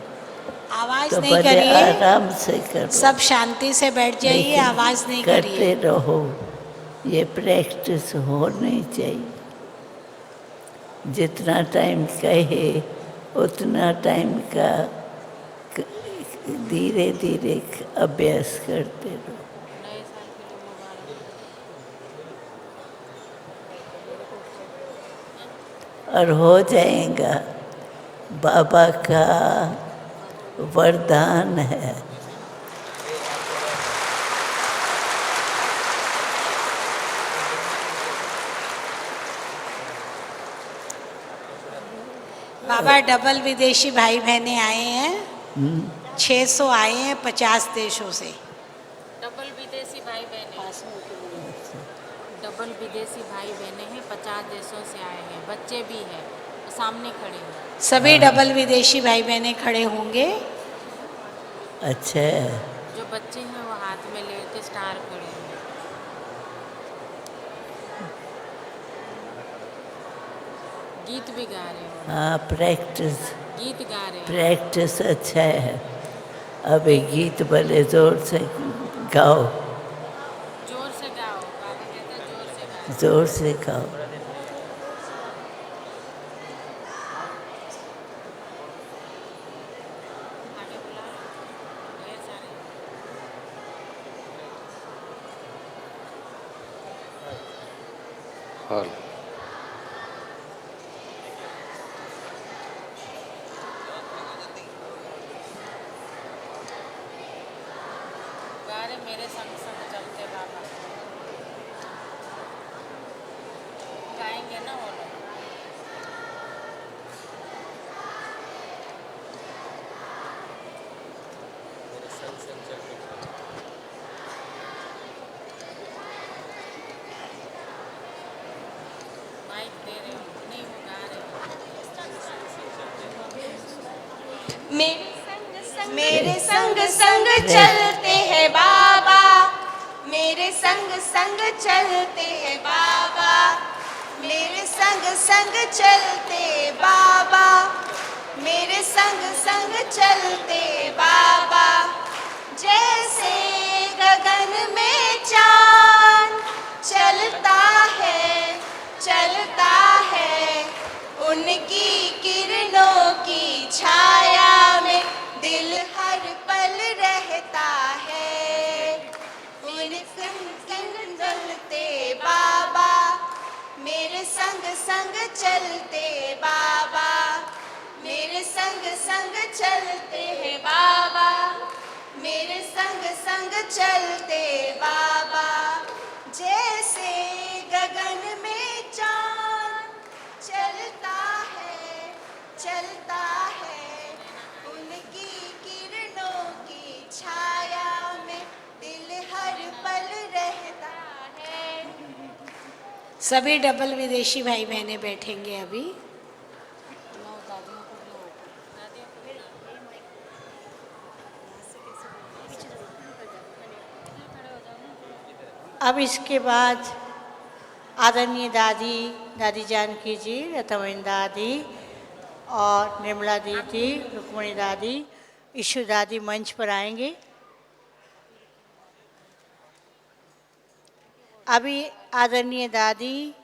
आवाज तो नहीं बड़े करिए, आराम से करो। सब शांति से बैठ जाइए, लेकिन आवाज नहीं करते करिए। रहो, ये प्रैक्टिस होनी चाहिए। जितना टाइम कहे उतना टाइम का धीरे धीरे अभ्यास करते रहो। नए साल के लिए मुबारक। और हो जाएगा। बाबा का वरदान है। बाबा डबल विदेशी भाई बहनें आए हैं, 600 आए हैं 50 देशों से। डबल विदेशी भाई बहनें, डबल विदेशी भाई बहनें हैं, 50 देशों से आए हैं, बच्चे भी हैं, सामने खड़े हैं। सभी डबल विदेशी भाई बहनें खड़े होंगे। अच्छा, जो बच्चे हैं वो हाथ में लेके स्टार खड़े हैं। गीत भी गा रहे हैं, हाँ प्रैक्टिस गीत गा रहे हैं। प्रैक्टिस अच्छा है। अभी गीत भले जोर से गाओ, जोर से गाओ, बाबा कहते हैं जोर से गाओ। जोर से गाओ। आगे बुला ढेर सारे। हॉल गा रहे मेरे संग संग चलते बाबा, गाएंगे ना वो लोग। माइक दे रहे हो नहीं, वो गा रहे हो। मेरे संग संग चलते हैं बाबा, मेरे संग संग चलते हैं बाबा, मेरे संग संग चलते बाबा, मेरे संग संग चलते बाबा। जैसे गगन में चांद चलता है, उनकी किरणों की छाया में दिल हर पल रहता है। मेरे संग संग चलते बाबा, मेरे संग संग चलते बाबा, मेरे संग संग चलते हैं बाबा, मेरे संग संग चलते बाबा। जैसे गगन में चांद चलता है, उनकी किरणों की छाया में दिल हर पल रहता है। सभी डबल विदेशी भाई बहनें बैठेंगे अभी। अब इसके बाद आदरणीय दादी जानकी जी, रतमयी दादी और निर्मला दीदी, रुक्मणी दादी, ईशु दादी मंच पर आएंगे। अभी आदरणीय दादी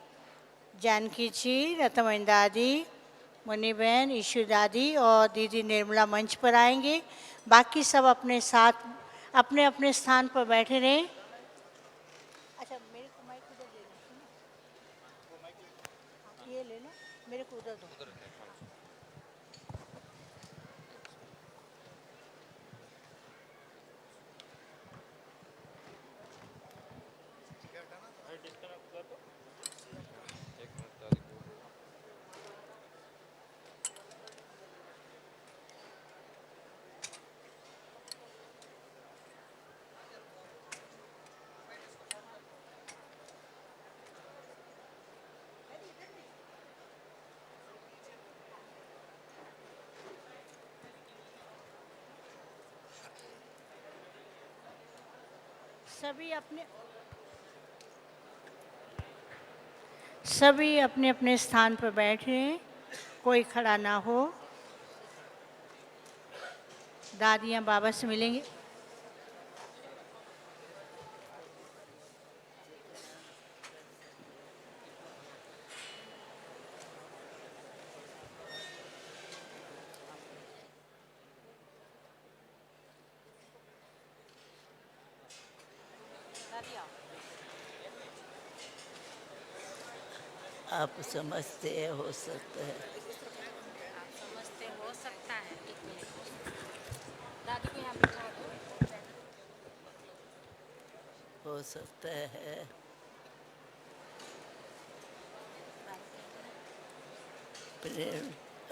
जानकी जी, रतमयी दादी, मुनि बहन, ईशु दादी और दीदी निर्मला मंच पर आएंगे। बाकी सब अपने साथ अपने अपने स्थान पर बैठे रहें। अच्छा, मेरे को माइक उधर दे दो, ये ले लो, मेरे को उधर दो। सभी अपने अपने स्थान पर बैठे, कोई खड़ा ना हो। दादियाँ बाबा से मिलेंगे। आप समझते हैं हो सकता है। आप समझते हो सकता है। एक मिनट दादी को यहाँ बिठा दो। हो सकता है प्रेम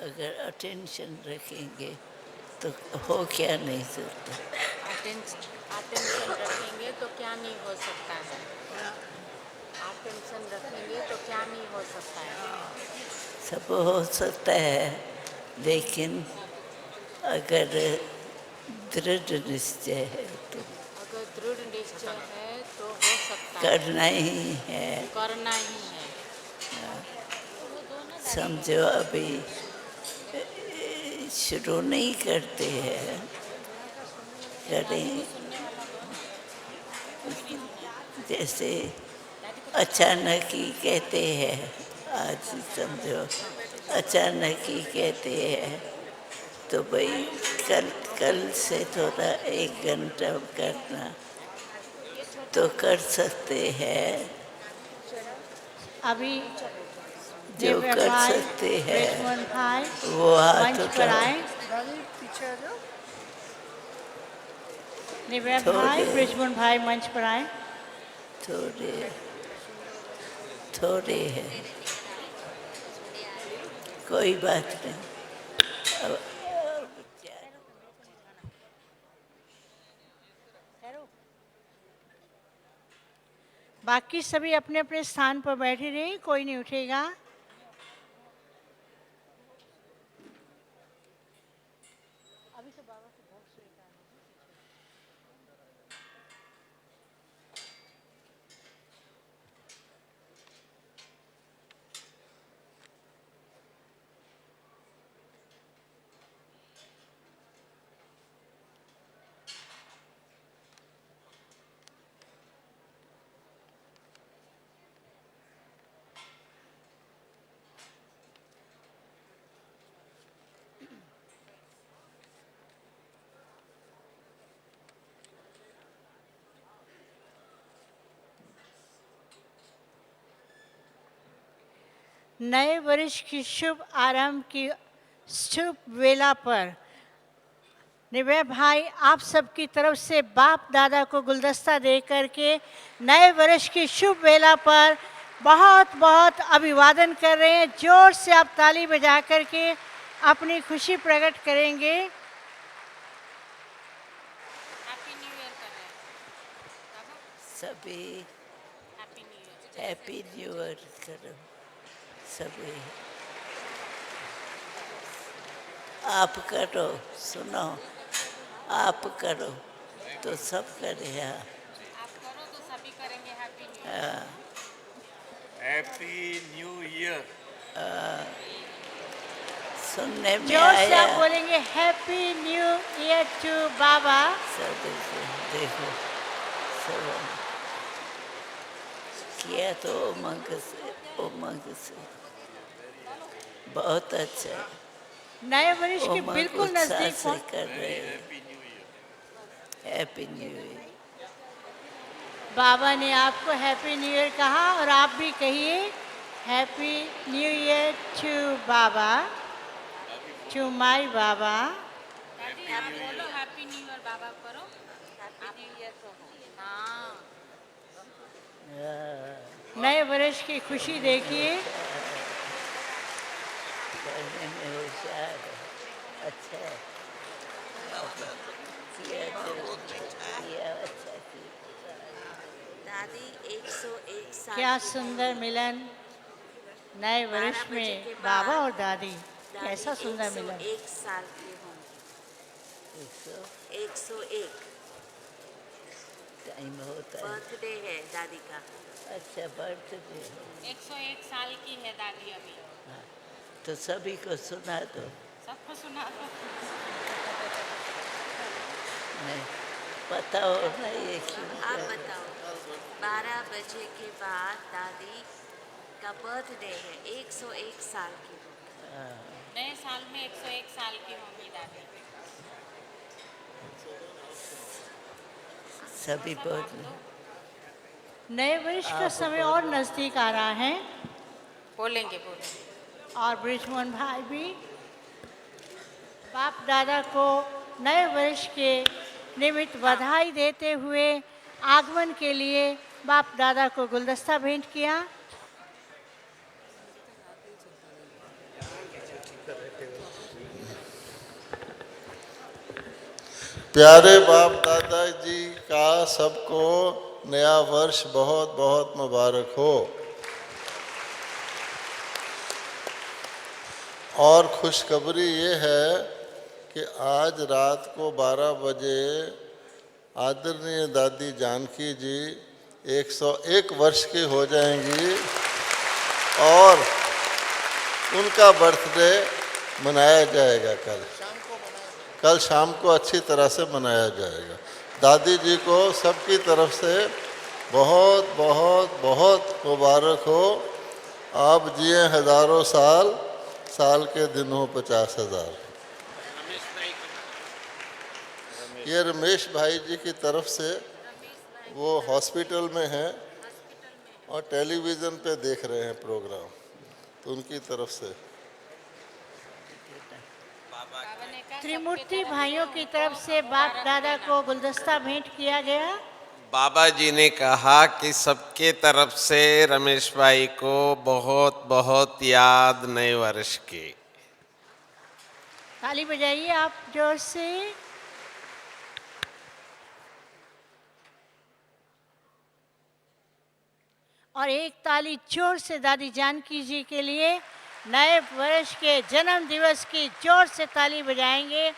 अगर अटेंशन रखेंगे तो हो क्या नहीं सकता। अटेंशन रखेंगे तो क्या नहीं हो सकता है। अटेंशन रखेंगे तो क्या नहीं हो सकता है। सब हो सकता है, लेकिन अगर दृढ़ निश्चय है तो अगर दृढ़ निश्चय है तो हो सकता है। करना ही है। करना ही है। समझो अभी शुरू नहीं करते हैं, करें जैसे अचानक ही कहते हैं। आज समझो अचानक ही कहते हैं तो भाई कल कल से थोड़ा 1 घंटा करना तो कर सकते हैं। अभी जो दिव्य कर भाई, सकते हैं बृजमोहन भाई वो हाथ मंच पर उठाओ। आए। दिव्य थोड़े- भाई, बृजमोहन भाई मंच पर आए। थोड़े थोड़े है, कोई बात नहीं। अब क्या बाकी सभी अपने अपने स्थान पर बैठे रहिए, कोई नहीं उठेगा। नए वर्ष की शुभ आरंभ की शुभ वेला पर निभय भाई आप सबकी तरफ से बाप दादा को गुलदस्ता दे करके नए वर्ष की शुभ वेला पर बहुत बहुत अभिवादन कर रहे हैं। जोर से आप ताली बजा करके अपनी खुशी प्रकट करेंगे। हैप्पी न्यू ईयर कर रहे हैं बाबा। सभी happy new year. Happy new year करो सभी। आप करो, सुनो, आप करो तो सब करे। हाँ आप करो तो सभी करेंगे हैप्पी न्यू ईयर। हाँ, हैप्पी न्यू ईयर। सुनने में जोर से आया। आप बोलेंगे हैप्पी न्यू ईयर टू बाबा। सब देखो सब किया तो उमंग से बहुत अच्छा। नए वर्ष के उमंग बिल्कुल उत्साह नजदीक से पहुंच। कर रहे हैं। Happy new year. बाबा ने आपको हैप्पी न्यू ईयर कहा और आप भी कहिए हैप्पी न्यू ईयर टू बाबा, टू माय बाबा। दादी आप बोलो हैप्पी न्यू ईयर बाबा करो। हैप्पी न्यू ईयर कहो। हाँ नए वर्ष की खुशी देखिए। करने में होशियार है। अच्छा है। किया अच्छा किया। दादी 101 साल क्या की सुंदर मिलन नए वर्ष 12 बजे में के बाद बाबा और दादी। दादी कैसा सुंदर मिलन। 101 साल की होंगी। 101 टाइम होता है। बर्थडे है दादी का। अच्छा बर्थडे। 101 साल की है दादी अभी। तो सभी को सुना दो। सबको सुना दो। नहीं पता हो ना ये क्यों आप बताओ 12 बजे के बाद दादी का बर्थडे है। 101 साल की होंगी। नए साल में 101 साल की होंगी दादी। सभी बोल नए वर्ष का समय और नज़दीक आ रहा है बोलेंगे बोलेंगे। और ब्रिजमोहन भाई भी बाप दादा को नए वर्ष के निमित्त बधाई देते हुए आगमन के लिए बाप दादा को गुलदस्ता भेंट किया। प्यारे बाप दादा जी का सबको नया वर्ष बहुत बहुत मुबारक हो। और खुशखबरी ये है कि आज रात को 12 बजे आदरणीय दादी जानकी जी 101 वर्ष की हो जाएंगी और उनका बर्थडे मनाया जाएगा कल शाम को अच्छी तरह से मनाया जाएगा। दादी जी को सबकी तरफ से बहुत बहुत बहुत मुबारक हो। आप जिए हज़ारों साल, साल के दिन हो 50,000। ये रमेश भाई जी की तरफ से, वो हॉस्पिटल में हैं और टेलीविज़न पे देख रहे हैं प्रोग्राम, तो उनकी तरफ से त्रिमूर्ति भाइयों की तरफ से बाप दादा को गुलदस्ता भेंट किया गया। बाबा जी ने कहा कि सबके तरफ से रमेश भाई को बहुत बहुत याद नए वर्ष की। ताली बजाइए आप जोर से। और एक ताली जोर से दादी जानकी जी के लिए नए वर्ष के जन्म दिवस की जोर से ताली बजाएंगे।